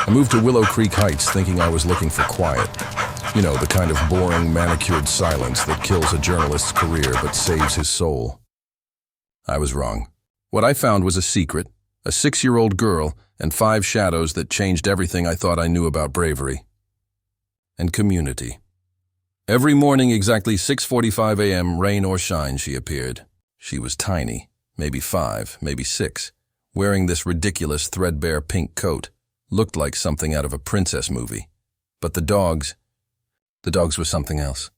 I moved to Willow Creek Heights thinking I was looking for quiet. You know, the kind of boring, manicured silence that kills a journalist's career but saves his soul. I was wrong. What I found was a secret, a 6-year-old girl, and 5 shadows that changed everything I thought I knew about bravery. And community. Every morning, exactly 6:45 a.m., rain or shine, she appeared. She was tiny, maybe 5, maybe 6, wearing this ridiculous threadbare pink coat. Looked like something out of a princess movie. But the dogs were something else.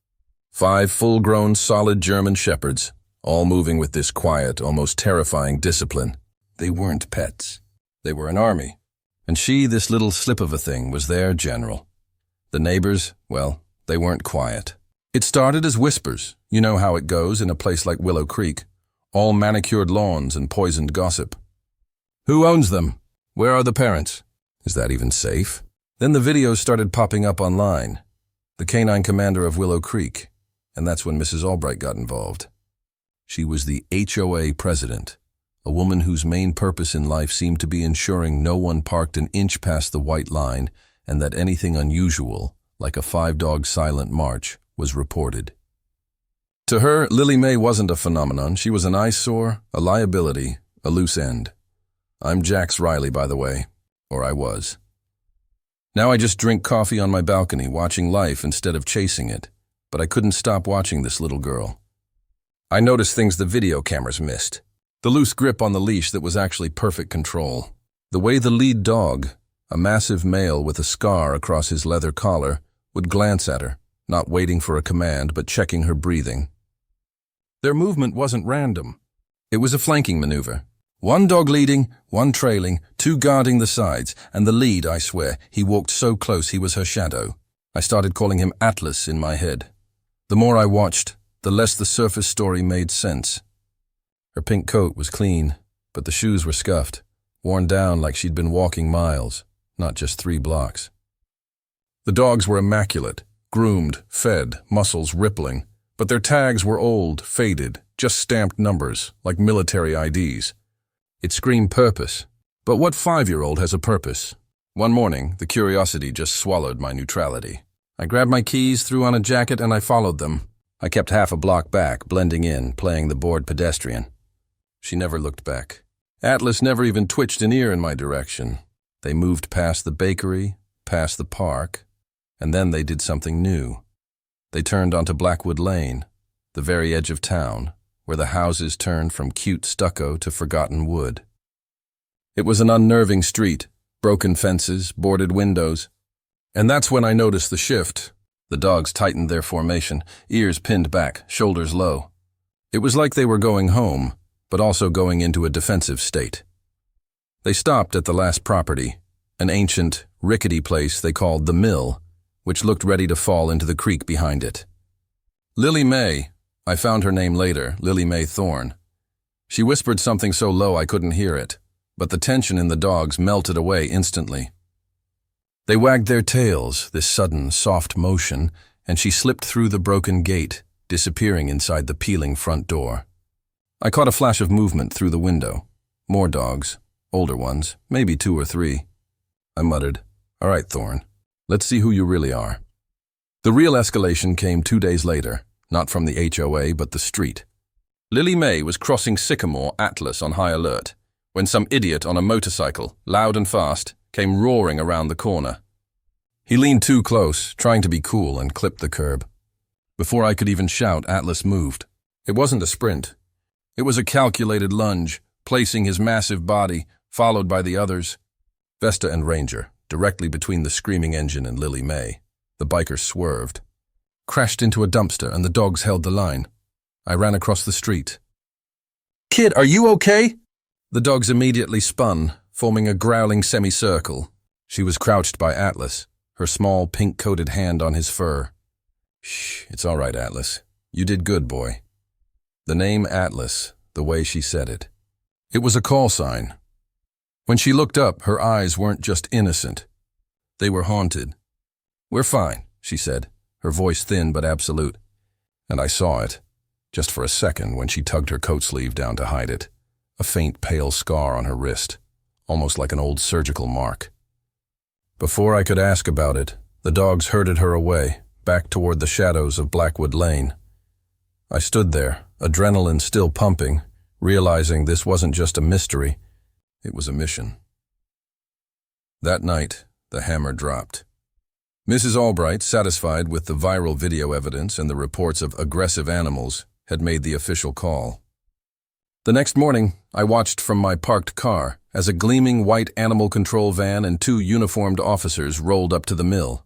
5 full-grown, solid German shepherds, all moving with this quiet, almost terrifying discipline. They weren't pets. They were an army. And she, this little slip of a thing, was their general. The neighbors, well, they weren't quiet. It started as whispers. You know how it goes in a place like Willow Creek. All manicured lawns and poisoned gossip. Who owns them? Where are the parents? Is that even safe? Then the videos started popping up online. The K-9 commander of Willow Creek. And that's when Mrs. Albright got involved. She was the HOA president, a woman whose main purpose in life seemed to be ensuring no one parked an inch past the white line and that anything unusual, like a 5-dog silent march, was reported. To her, Lily Mae wasn't a phenomenon. She was an eyesore, a liability, a loose end. I'm Jax Riley, by the way. Or I was. Now I just drink coffee on my balcony, watching life instead of chasing it. But I couldn't stop watching this little girl. I noticed things the video cameras missed. The loose grip on the leash that was actually perfect control. The way the lead dog, a massive male with a scar across his leather collar, would glance at her, not waiting for a command but checking her breathing. Their movement wasn't random. It was a flanking maneuver. 1 dog leading, 1 trailing, 2 guarding the sides, and the lead, I swear, he walked so close he was her shadow. I started calling him Atlas in my head. The more I watched, the less the surface story made sense. Her pink coat was clean, but the shoes were scuffed, worn down like she'd been walking miles, not just 3 blocks. The dogs were immaculate, groomed, fed, muscles rippling, but their tags were old, faded, just stamped numbers, like military IDs. It screamed purpose. But what 5-year-old has a purpose? One morning, the curiosity just swallowed my neutrality. I grabbed my keys, threw on a jacket, and I followed them. I kept half a block back, blending in, playing the bored pedestrian. She never looked back. Atlas never even twitched an ear in my direction. They moved past the bakery, past the park, and then they did something new. They turned onto Blackwood Lane, the very edge of town, where the houses turned from cute stucco to forgotten wood. It was an unnerving street, broken fences, boarded windows. And that's when I noticed the shift. The dogs tightened their formation, ears pinned back, shoulders low. It was like they were going home, but also going into a defensive state. They stopped at the last property, an ancient, rickety place they called the Mill, which looked ready to fall into the creek behind it. Lily Mae, I found her name later, Lily Mae Thorne. She whispered something so low I couldn't hear it, but the tension in the dogs melted away instantly. They wagged their tails, this sudden, soft motion, and she slipped through the broken gate, disappearing inside the peeling front door. I caught a flash of movement through the window. More dogs, older ones, maybe 2 or 3. I muttered, "All right, Thorne, let's see who you really are." The real escalation came 2 days later. Not from the HOA, but the street. Lily Mae was crossing Sycamore Atlas on high alert, when some idiot on a motorcycle, loud and fast, came roaring around the corner. He leaned too close, trying to be cool, and clipped the curb. Before I could even shout, Atlas moved. It wasn't a sprint. It was a calculated lunge, placing his massive body, followed by the others. Vesta and Ranger, directly between the screaming engine and Lily Mae. The biker swerved. Crashed into a dumpster and the dogs held the line. I ran across the street. "Kid, are you okay?" The dogs immediately spun, forming a growling semicircle. She was crouched by Atlas, her small pink-coated hand on his fur. "Shh, it's all right, Atlas. You did good, boy." The name Atlas, the way she said it. It was a call sign. When she looked up, her eyes weren't just innocent. They were haunted. "We're fine," she said, her voice thin but absolute. And I saw it, just for a second when she tugged her coat sleeve down to hide it, a faint pale scar on her wrist, almost like an old surgical mark. Before I could ask about it, the dogs herded her away, back toward the shadows of Blackwood Lane. I stood there, adrenaline still pumping, realizing this wasn't just a mystery, it was a mission. That night, the hammer dropped. Mrs. Albright, satisfied with the viral video evidence and the reports of aggressive animals, had made the official call. The next morning, I watched from my parked car as a gleaming white animal control van and 2 uniformed officers rolled up to the mill.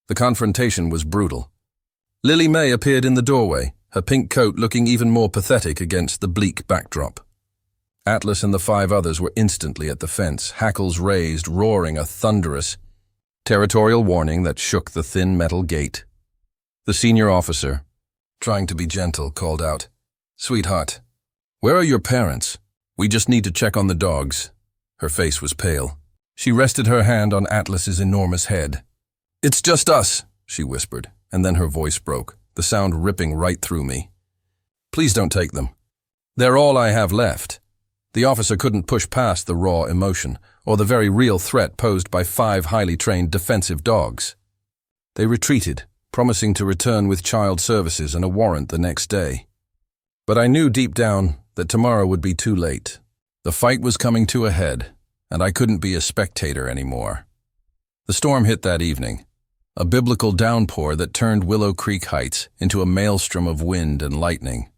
The confrontation was brutal. Lily May appeared in the doorway, her pink coat looking even more pathetic against the bleak backdrop. Atlas and the 5 others were instantly at the fence, hackles raised, roaring a thunderous, territorial warning that shook the thin metal gate. The senior officer, trying to be gentle, called out, "Sweetheart, where are your parents? We just need to check on the dogs." Her face was pale. She rested her hand on Atlas's enormous head. "It's just us," she whispered, and then her voice broke, the sound ripping right through me. "Please don't take them. They're all I have left." The officer couldn't push past the raw emotion, or the very real threat posed by 5 highly trained defensive dogs. They retreated, promising to return with child services and a warrant the next day. But I knew deep down that tomorrow would be too late. The fight was coming to a head, and I couldn't be a spectator anymore. The storm hit that evening, a biblical downpour that turned Willow Creek Heights into a maelstrom of wind and lightning.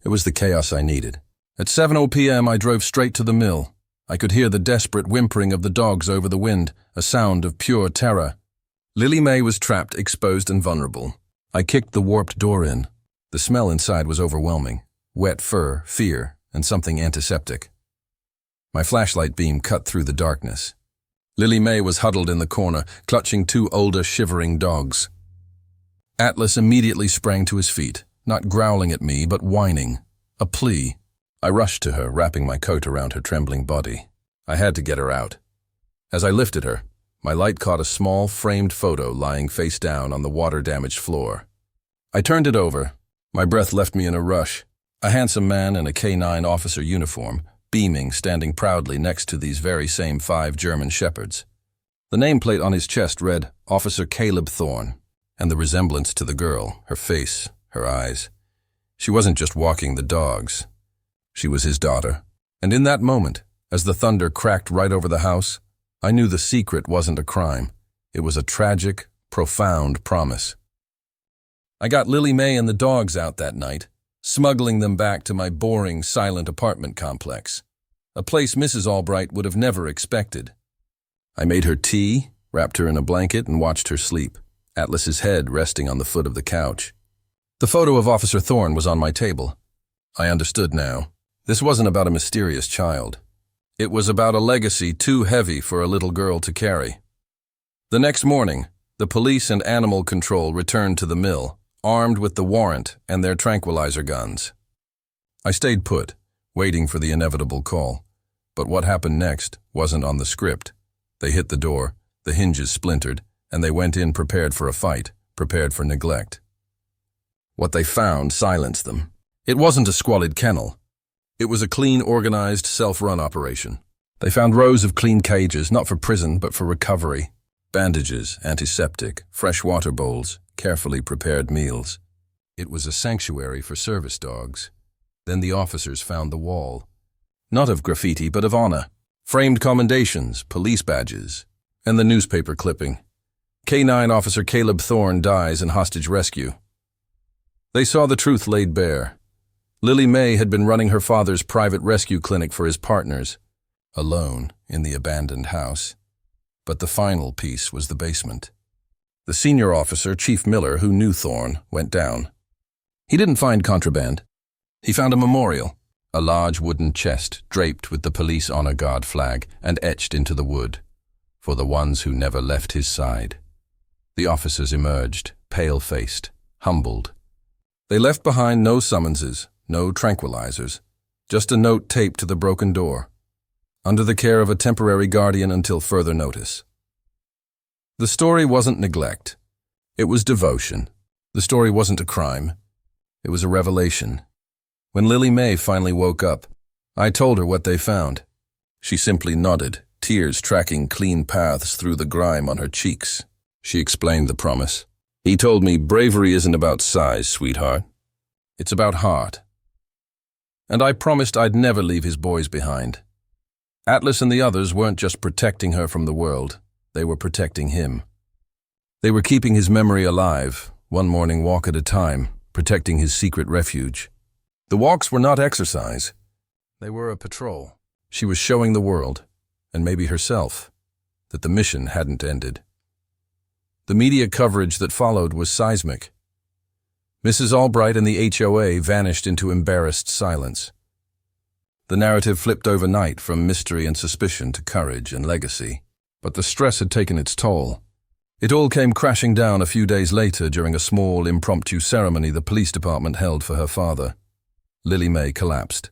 It was the chaos I needed. At 7:00 p.m. I drove straight to the mill. I could hear the desperate whimpering of the dogs over the wind, a sound of pure terror. Lily May was trapped, exposed and vulnerable. I kicked the warped door in. The smell inside was overwhelming. Wet fur, fear, and something antiseptic. My flashlight beam cut through the darkness. Lily May was huddled in the corner, clutching 2 older, shivering dogs. Atlas immediately sprang to his feet, not growling at me, but whining. A plea. I rushed to her, wrapping my coat around her trembling body. I had to get her out. As I lifted her, my light caught a small, framed photo lying face down on the water-damaged floor. I turned it over. My breath left me in a rush. A handsome man in a K-9 officer uniform, beaming, standing proudly next to these very same 5 German shepherds. The nameplate on his chest read, Officer Caleb Thorne, and the resemblance to the girl, her face, her eyes. She wasn't just walking the dogs. She was his daughter. And in that moment, as the thunder cracked right over the house, I knew the secret wasn't a crime. It was a tragic, profound promise. I got Lily May and the dogs out that night, smuggling them back to my boring, silent apartment complex, a place Mrs. Albright would have never expected. I made her tea, wrapped her in a blanket, and watched her sleep, Atlas's head resting on the foot of the couch. The photo of Officer Thorne was on my table. I understood now. This wasn't about a mysterious child. It was about a legacy too heavy for a little girl to carry. The next morning, the police and animal control returned to the mill, armed with the warrant and their tranquilizer guns. I stayed put, waiting for the inevitable call. But what happened next wasn't on the script. They hit the door, the hinges splintered, and they went in prepared for a fight, prepared for neglect. What they found silenced them. It wasn't a squalid kennel. It was a clean, organized, self-run operation. They found rows of clean cages, not for prison, but for recovery. Bandages, antiseptic, fresh water bowls, carefully prepared meals. It was a sanctuary for service dogs. Then the officers found the wall. Not of graffiti, but of honor. Framed commendations, police badges, and the newspaper clipping. K-9 Officer Caleb Thorne dies in hostage rescue. They saw the truth laid bare. Lily May had been running her father's private rescue clinic for his partners, alone in the abandoned house. But the final piece was the basement. The senior officer, Chief Miller, who knew Thorne, went down. He didn't find contraband. He found a memorial, a large wooden chest draped with the police honor guard flag and etched into the wood, for the ones who never left his side. The officers emerged, pale-faced, humbled. They left behind no summonses, no tranquilizers, just a note taped to the broken door, under the care of a temporary guardian until further notice. The story wasn't neglect. It was devotion. The story wasn't a crime. It was a revelation. When Lily May finally woke up, I told her what they found. She simply nodded, tears tracking clean paths through the grime on her cheeks. She explained the promise. He told me bravery isn't about size, sweetheart. It's about heart. And I promised I'd never leave his boys behind. Atlas and the others weren't just protecting her from the world, they were protecting him. They were keeping his memory alive, one morning walk at a time, protecting his secret refuge. The walks were not exercise. They were a patrol. She was showing the world, and maybe herself, that the mission hadn't ended. The media coverage that followed was seismic. Mrs. Albright and the HOA vanished into embarrassed silence. The narrative flipped overnight from mystery and suspicion to courage and legacy. But the stress had taken its toll. It all came crashing down a few days later during a small, impromptu ceremony the police department held for her father. Lily Mae collapsed.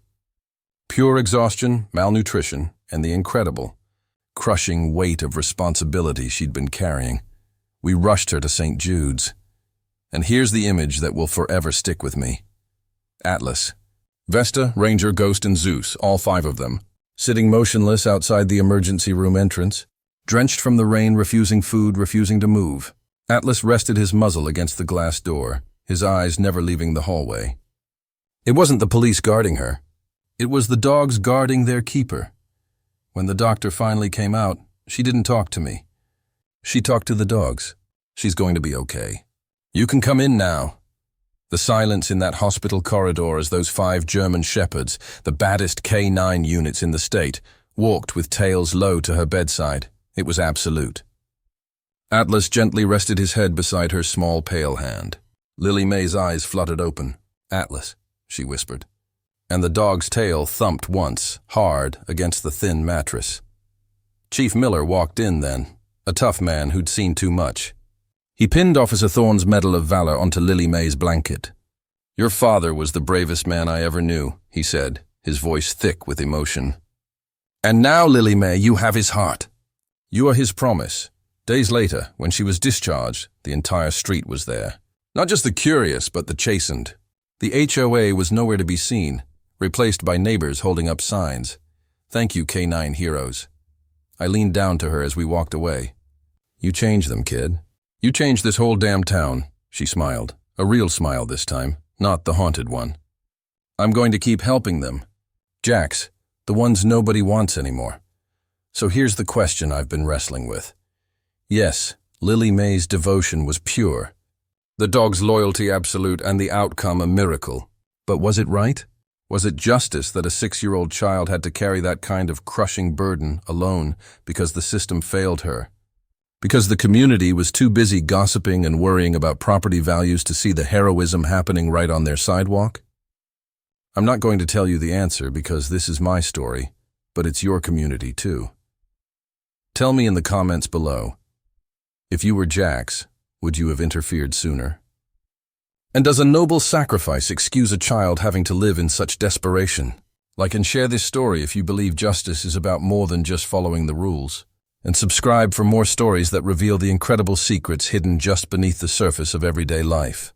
Pure exhaustion, malnutrition, and the incredible, crushing weight of responsibility she'd been carrying. We rushed her to St. Jude's. And here's the image that will forever stick with me. Atlas. Vesta, Ranger, Ghost, and Zeus, all 5 of them, sitting motionless outside the emergency room entrance, drenched from the rain, refusing food, refusing to move. Atlas rested his muzzle against the glass door, his eyes never leaving the hallway. It wasn't the police guarding her. It was the dogs guarding their keeper. When the doctor finally came out, she didn't talk to me. She talked to the dogs. She's going to be okay. You can come in now. The silence in that hospital corridor as those 5 German shepherds, the baddest K-9 units in the state, walked with tails low to her bedside. It was absolute. Atlas gently rested his head beside her small, pale hand. Lily Mae's eyes fluttered open. Atlas, she whispered. And the dog's tail thumped once, hard, against the thin mattress. Chief Miller walked in then, a tough man who'd seen too much. He pinned Officer Thorne's Medal of Valor onto Lily Mae's blanket. Your father was the bravest man I ever knew, he said, his voice thick with emotion. And now, Lily Mae, you have his heart. You are his promise. Days later, when she was discharged, the entire street was there. Not just the curious, but the chastened. The HOA was nowhere to be seen, replaced by neighbors holding up signs. Thank you, K-9 heroes. I leaned down to her as we walked away. You changed them, kid. You changed this whole damn town, she smiled. A real smile this time, not the haunted one. I'm going to keep helping them. Jax, the ones nobody wants anymore. So here's the question I've been wrestling with. Yes, Lily Mae's devotion was pure. The dog's loyalty absolute and the outcome a miracle. But was it right? Was it justice that a 6-year-old child had to carry that kind of crushing burden alone because the system failed her? Because the community was too busy gossiping and worrying about property values to see the heroism happening right on their sidewalk? I'm not going to tell you the answer because this is my story, but it's your community too. Tell me in the comments below. If you were Jax, would you have interfered sooner? And does a noble sacrifice excuse a child having to live in such desperation? Like and share this story if you believe justice is about more than just following the rules. And subscribe for more stories that reveal the incredible secrets hidden just beneath the surface of everyday life.